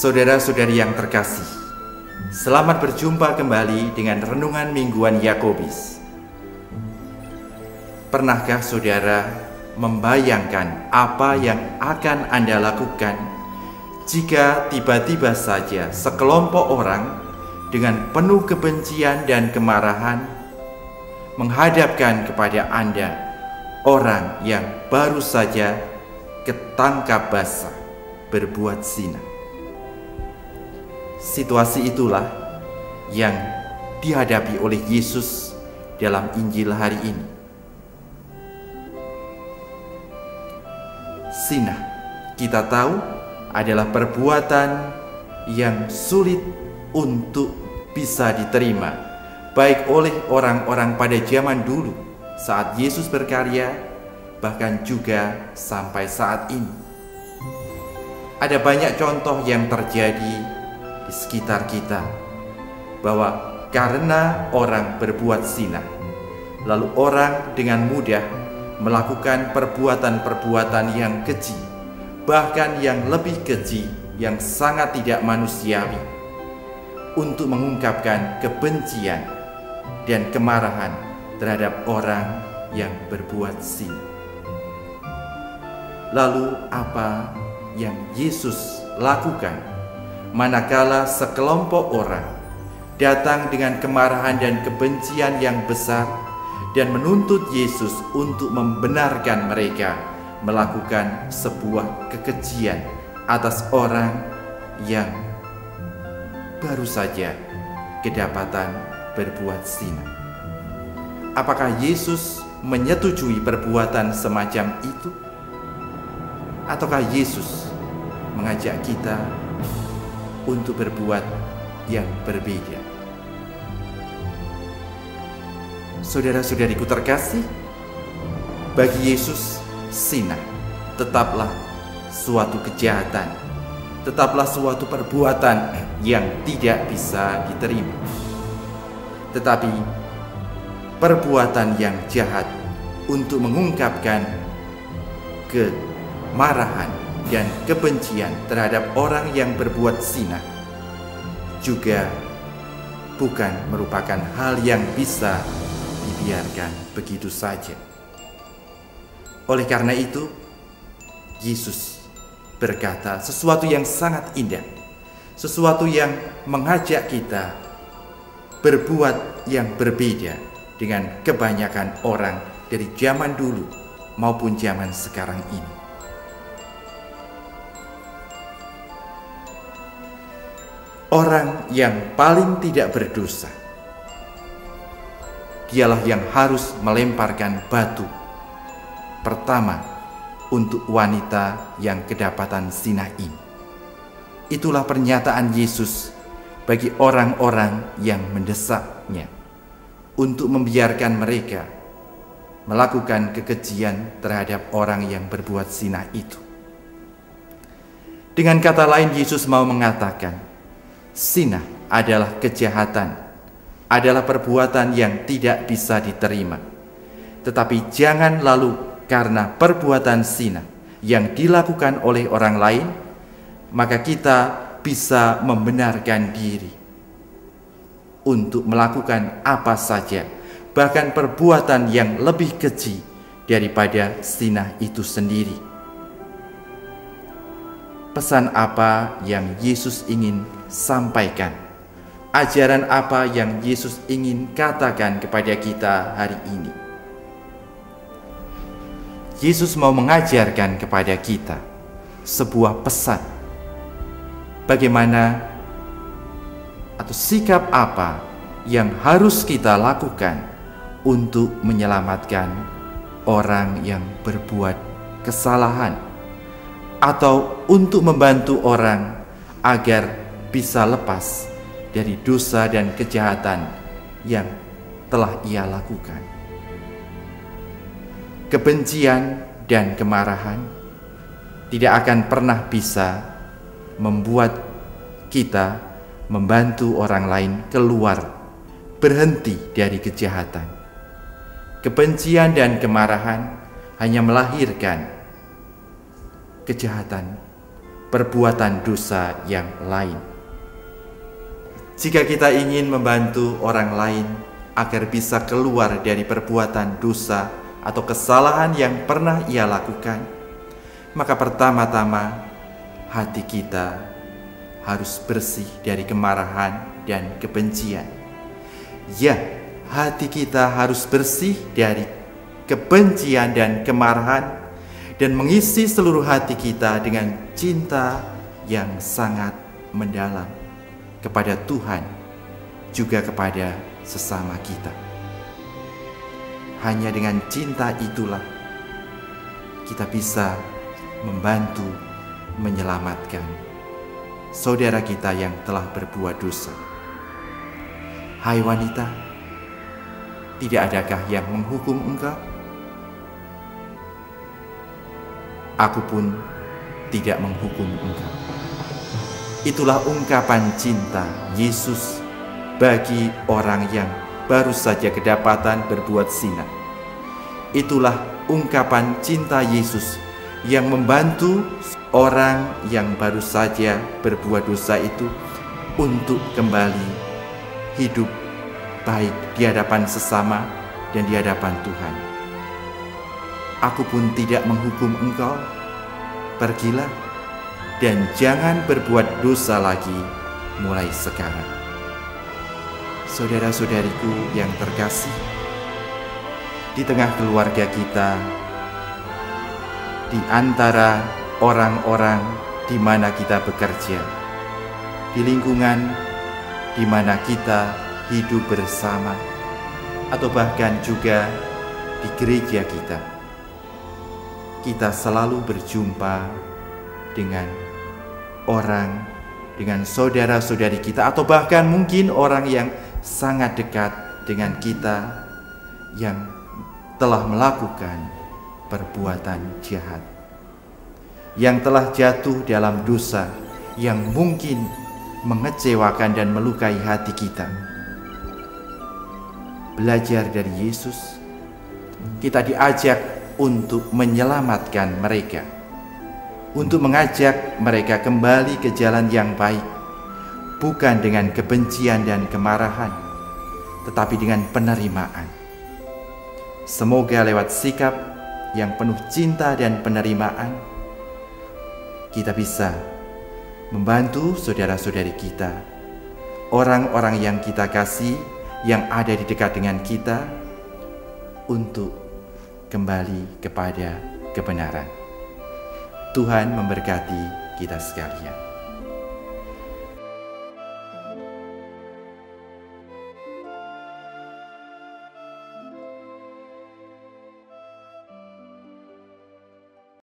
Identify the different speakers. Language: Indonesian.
Speaker 1: Saudara-saudari yang terkasih, selamat berjumpa kembali dengan Renungan Mingguan Yakobus. Pernahkah saudara membayangkan apa yang akan Anda lakukan jika tiba-tiba saja sekelompok orang dengan penuh kebencian dan kemarahan menghadapkan kepada Anda orang yang baru saja ketangkap basah berbuat zina? Situasi itulah yang dihadapi oleh Yesus dalam Injil hari ini. Zina, kita tahu, adalah perbuatan yang sulit untuk bisa diterima, baik oleh orang-orang pada zaman dulu saat Yesus berkarya, bahkan juga sampai saat ini. Ada banyak contoh yang terjadi di sekitar kita, bahwa karena orang berbuat zina, lalu orang dengan mudah melakukan perbuatan-perbuatan yang keji, bahkan yang lebih keji, yang sangat tidak manusiawi, untuk mengungkapkan kebencian dan kemarahan terhadap orang yang berbuat zina. Lalu apa yang Yesus lakukan manakala sekelompok orang datang dengan kemarahan dan kebencian yang besar dan menuntut Yesus untuk membenarkan mereka melakukan sebuah kekejian atas orang yang baru saja kedapatan berbuat zina? Apakah Yesus menyetujui perbuatan semacam itu? Ataukah Yesus mengajak kita untuk berbuat yang berbeda? Saudara-saudariku terkasih, bagi Yesus, zina tetaplah suatu kejahatan, tetaplah suatu perbuatan yang tidak bisa diterima. Tetapi perbuatan yang jahat untuk mengungkapkan kemarahan dan kebencian terhadap orang yang berbuat zina juga bukan merupakan hal yang bisa dibiarkan begitu saja. Oleh karena itu, Yesus berkata sesuatu yang sangat indah, sesuatu yang mengajak kita berbuat yang berbeda dengan kebanyakan orang dari zaman dulu maupun zaman sekarang ini. Orang yang paling tidak berdosa, dialah yang harus melemparkan batu pertama untuk wanita yang kedapatan zina ini. Itulah pernyataan Yesus bagi orang-orang yang mendesaknya untuk membiarkan mereka melakukan kekejian terhadap orang yang berbuat zina itu. Dengan kata lain, Yesus mau mengatakan, zina adalah kejahatan, adalah perbuatan yang tidak bisa diterima. Tetapi jangan lalu karena perbuatan zina yang dilakukan oleh orang lain, maka kita bisa membenarkan diri untuk melakukan apa saja, bahkan perbuatan yang lebih keji daripada zina itu sendiri. Pesan apa yang Yesus ingin sampaikan? Ajaran apa yang Yesus ingin katakan kepada kita hari ini? Yesus mau mengajarkan kepada kita sebuah pesan, bagaimana atau sikap apa yang harus kita lakukan untuk menyelamatkan orang yang berbuat kesalahan, atau untuk membantu orang agar bisa lepas dari dosa dan kejahatan yang telah ia lakukan. Kebencian dan kemarahan tidak akan pernah bisa membuat kita membantu orang lain keluar, berhenti dari kejahatan. Kebencian dan kemarahan hanya melahirkan kejahatan perbuatan dosa yang lain. Jika kita ingin membantu orang lain agar bisa keluar dari perbuatan dosa atau kesalahan yang pernah ia lakukan, maka pertama-tama hati kita harus bersih dari kemarahan dan kebencian. Ya, hati kita harus bersih dari kebencian dan kemarahan dan mengisi seluruh hati kita dengan cinta yang sangat mendalam kepada Tuhan, juga kepada sesama kita. Hanya dengan cinta itulah kita bisa membantu menyelamatkan saudara kita yang telah berbuat dosa. Hai wanita, tidak adakah yang menghukum engkau? Aku pun tidak menghukum engkau. Itulah ungkapan cinta Yesus bagi orang yang baru saja kedapatan berbuat zina. Itulah ungkapan cinta Yesus yang membantu orang yang baru saja berbuat dosa itu untuk kembali hidup baik di hadapan sesama dan di hadapan Tuhan. Aku pun tidak menghukum engkau. Pergilah dan jangan berbuat dosa lagi mulai sekarang. Saudara-saudariku yang terkasih, di tengah keluarga kita, di antara orang-orang di mana kita bekerja, di lingkungan di mana kita hidup bersama, atau bahkan juga di gereja kita selalu berjumpa dengan orang, dengan saudara-saudari kita, atau bahkan mungkin orang yang sangat dekat dengan kita yang telah melakukan perbuatan jahat, yang telah jatuh dalam dosa yang mungkin mengecewakan dan melukai hati kita. Belajar dari Yesus, kita diajak untuk menyelamatkan mereka, untuk mengajak mereka kembali ke jalan yang baik, bukan dengan kebencian dan kemarahan, tetapi dengan penerimaan. Semoga lewat sikap yang penuh cinta dan penerimaan, kita bisa membantu saudara-saudari kita, orang-orang yang kita kasih, yang ada di dekat dengan kita, untuk kembali kepada kebenaran. Tuhan memberkati kita sekalian.